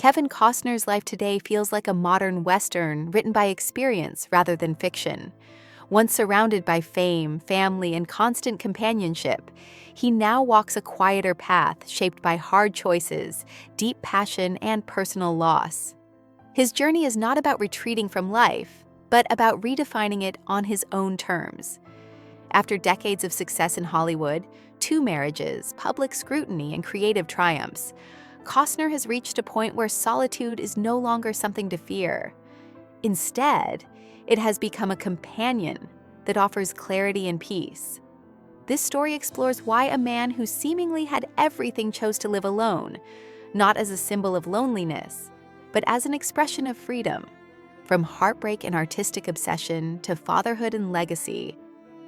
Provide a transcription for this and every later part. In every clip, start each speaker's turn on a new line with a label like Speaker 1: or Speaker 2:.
Speaker 1: Kevin Costner's life today feels like a modern Western written by experience rather than fiction. Once surrounded by fame, family, and constant companionship, he now walks a quieter path shaped by hard choices, deep passion, and personal loss. His journey is not about retreating from life, but about redefining it on his own terms. After decades of success in Hollywood, 2 marriages, public scrutiny, and creative triumphs, Costner has reached a point where solitude is no longer something to fear. Instead, it has become a companion that offers clarity and peace. This story explores why a man who seemingly had everything chose to live alone, not as a symbol of loneliness, but as an expression of freedom. From heartbreak and artistic obsession to fatherhood and legacy,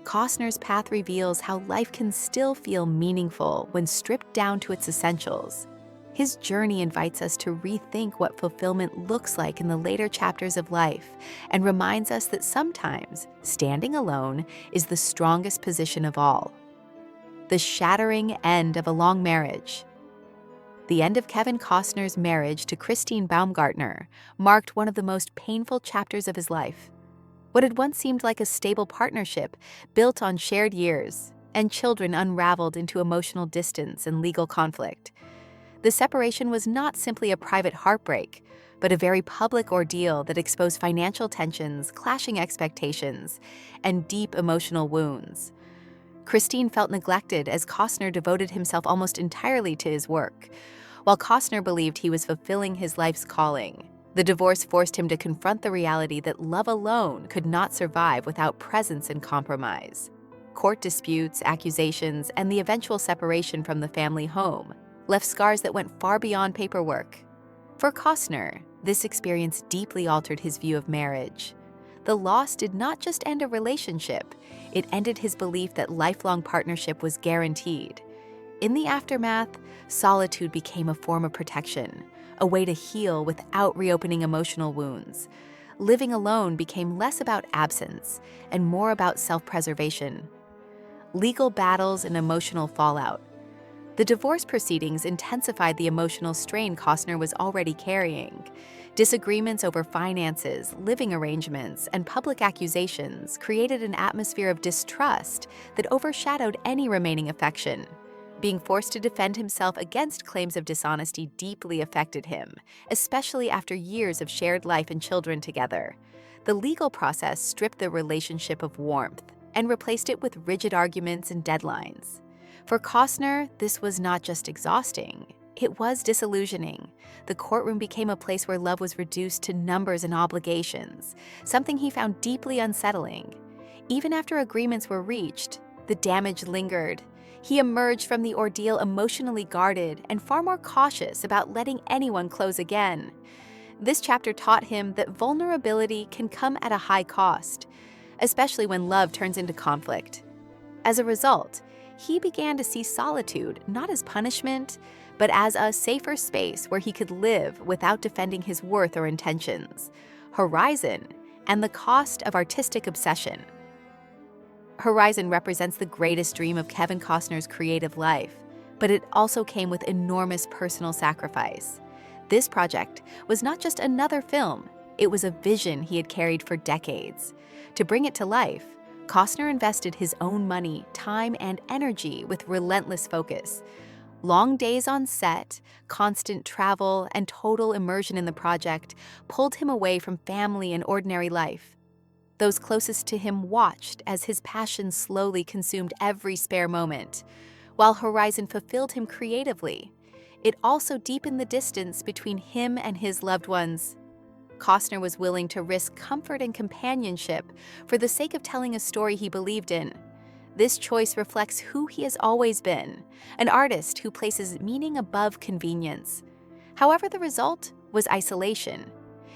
Speaker 1: Costner's path reveals how life can still feel meaningful when stripped down to its essentials. His journey invites us to rethink what fulfillment looks like in the later chapters of life and reminds us that sometimes standing alone is the strongest position of all. The shattering end of a long marriage. The end of Kevin Costner's marriage to Christine Baumgartner marked one of the most painful chapters of his life. What had once seemed like a stable partnership built on shared years and children unraveled into emotional distance and legal conflict. The separation was not simply a private heartbreak, but a very public ordeal that exposed financial tensions, clashing expectations, and deep emotional wounds. Christine felt neglected as Costner devoted himself almost entirely to his work. While Costner believed he was fulfilling his life's calling, the divorce forced him to confront the reality that love alone could not survive without presence and compromise. Court disputes, accusations, and the eventual separation from the family home left scars that went far beyond paperwork. For Costner, this experience deeply altered his view of marriage. The loss did not just end a relationship, it ended his belief that lifelong partnership was guaranteed. In the aftermath, solitude became a form of protection, a way to heal without reopening emotional wounds. Living alone became less about absence and more about self-preservation. Legal battles and emotional fallout. The divorce proceedings intensified the emotional strain Costner was already carrying. Disagreements over finances, living arrangements, and public accusations created an atmosphere of distrust that overshadowed any remaining affection. Being forced to defend himself against claims of dishonesty deeply affected him, especially after years of shared life and children together. The legal process stripped the relationship of warmth and replaced it with rigid arguments and deadlines. For Costner, this was not just exhausting, it was disillusioning. The courtroom became a place where love was reduced to numbers and obligations, something he found deeply unsettling. Even after agreements were reached, the damage lingered. He emerged from the ordeal emotionally guarded and far more cautious about letting anyone close again. This chapter taught him that vulnerability can come at a high cost, especially when love turns into conflict. As a result, he began to see solitude not as punishment, but as a safer space where he could live without defending his worth or intentions. Horizon, and the cost of artistic obsession. Horizon represents the greatest dream of Kevin Costner's creative life, but it also came with enormous personal sacrifice. This project was not just another film, it was a vision he had carried for decades. To bring it to life, Costner invested his own money, time, and energy with relentless focus. Long days on set, constant travel, and total immersion in the project pulled him away from family and ordinary life. Those closest to him watched as his passion slowly consumed every spare moment. While Horizon fulfilled him creatively, it also deepened the distance between him and his loved ones. Costner was willing to risk comfort and companionship for the sake of telling a story he believed in. This choice reflects who he has always been, an artist who places meaning above convenience. However, the result was isolation.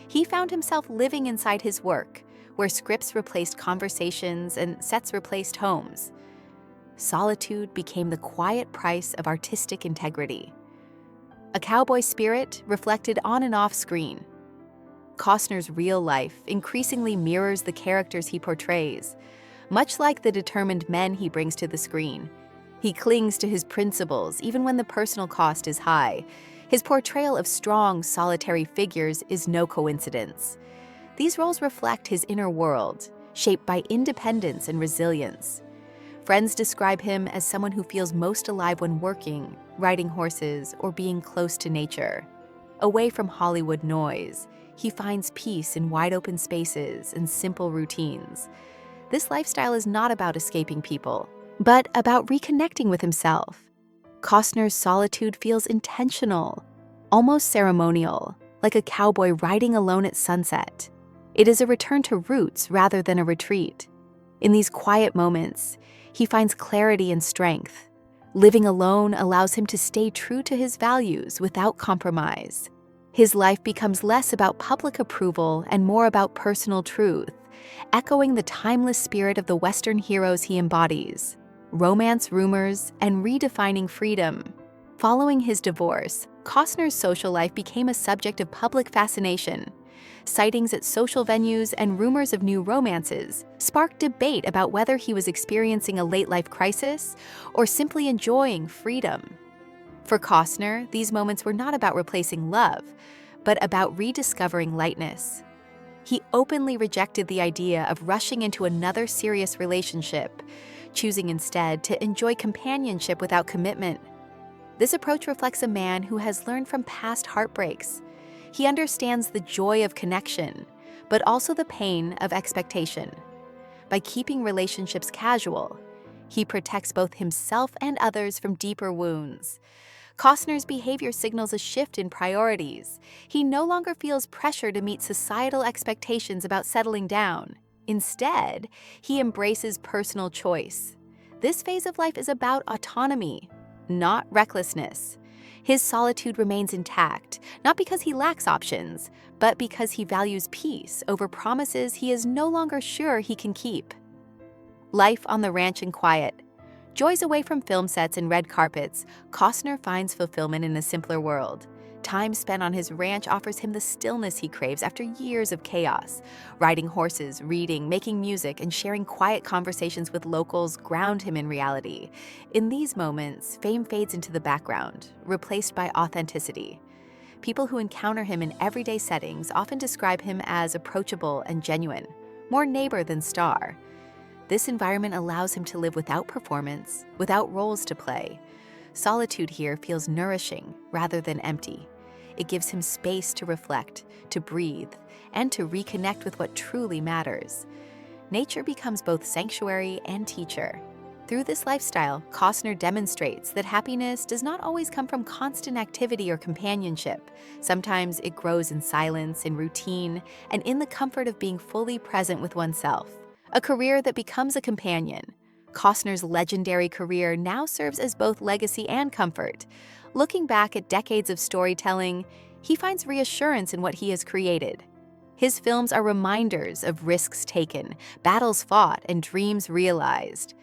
Speaker 1: He found himself living inside his work, where scripts replaced conversations and sets replaced homes. Solitude became the quiet price of artistic integrity. A cowboy spirit reflected on and off screen. Costner's real life increasingly mirrors the characters he portrays. Much like the determined men he brings to the screen, he clings to his principles even when the personal cost is high. His portrayal of strong, solitary figures is no coincidence. These roles reflect his inner world, shaped by independence and resilience. Friends describe him as someone who feels most alive when working, riding horses, or being close to nature. Away from Hollywood noise, he finds peace in wide-open spaces and simple routines. This lifestyle is not about escaping people, but about reconnecting with himself. Costner's solitude feels intentional, almost ceremonial, like a cowboy riding alone at sunset. It is a return to roots rather than a retreat. In these quiet moments, he finds clarity and strength. Living alone allows him to stay true to his values without compromise. His life becomes less about public approval and more about personal truth, echoing the timeless spirit of the Western heroes he embodies: romance, rumors, and redefining freedom. Following his divorce, Costner's social life became a subject of public fascination. Sightings at social venues and rumors of new romances sparked debate about whether he was experiencing a late-life crisis or simply enjoying freedom. For Costner, these moments were not about replacing love, but about rediscovering lightness. He openly rejected the idea of rushing into another serious relationship, choosing instead to enjoy companionship without commitment. This approach reflects a man who has learned from past heartbreaks. He understands the joy of connection, but also the pain of expectation. By keeping relationships casual, he protects both himself and others from deeper wounds. Costner's behavior signals a shift in priorities. He no longer feels pressure to meet societal expectations about settling down. Instead, he embraces personal choice. This phase of life is about autonomy, not recklessness. His solitude remains intact, not because he lacks options, but because he values peace over promises he is no longer sure he can keep. Life on the ranch in quiet. Joys away from film sets and red carpets, Costner finds fulfillment in a simpler world. Time spent on his ranch offers him the stillness he craves after years of chaos. Riding horses, reading, making music, and sharing quiet conversations with locals ground him in reality. In these moments, fame fades into the background, replaced by authenticity. People who encounter him in everyday settings often describe him as approachable and genuine, more neighbor than star. This environment allows him to live without performance, without roles to play. Solitude here feels nourishing rather than empty. It gives him space to reflect, to breathe, and to reconnect with what truly matters. Nature becomes both sanctuary and teacher. Through this lifestyle, Costner demonstrates that happiness does not always come from constant activity or companionship. Sometimes it grows in silence, in routine, and in the comfort of being fully present with oneself. A career that becomes a companion. Costner's legendary career now serves as both legacy and comfort. Looking back at decades of storytelling, he finds reassurance in what he has created. His films are reminders of risks taken, battles fought, and dreams realized.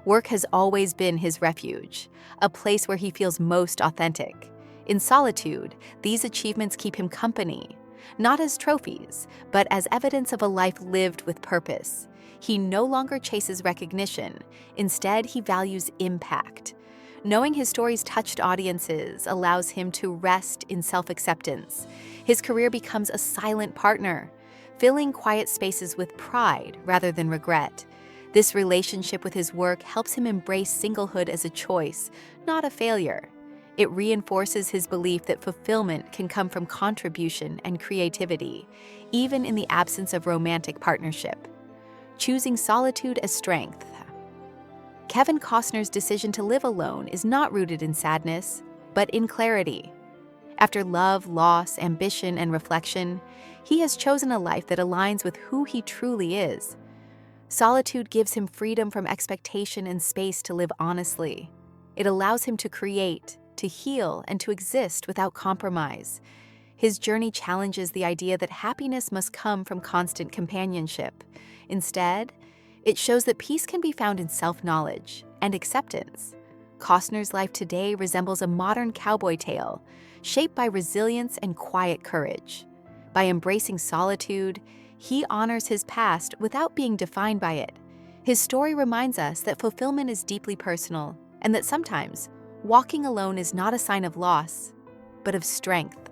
Speaker 1: Work has always been his refuge, a place where he feels most authentic. In solitude, these achievements keep him company, not as trophies, but as evidence of a life lived with purpose. He no longer chases recognition. Instead, he values impact. Knowing his stories touched audiences allows him to rest in self-acceptance. His career becomes a silent partner, filling quiet spaces with pride rather than regret. This relationship with his work helps him embrace singlehood as a choice, not a failure. It reinforces his belief that fulfillment can come from contribution and creativity, even in the absence of romantic partnership. Choosing solitude as strength. Kevin Costner's decision to live alone is not rooted in sadness, but in clarity. After love, loss, ambition, and reflection, he has chosen a life that aligns with who he truly is. Solitude gives him freedom from expectation and space to live honestly. It allows him to create, to heal, and to exist without compromise. His journey challenges the idea that happiness must come from constant companionship. Instead, it shows that peace can be found in self-knowledge and acceptance. Costner's life today resembles a modern cowboy tale, shaped by resilience and quiet courage. By embracing solitude, he honors his past without being defined by it. His story reminds us that fulfillment is deeply personal, and that sometimes walking alone is not a sign of loss, but of strength.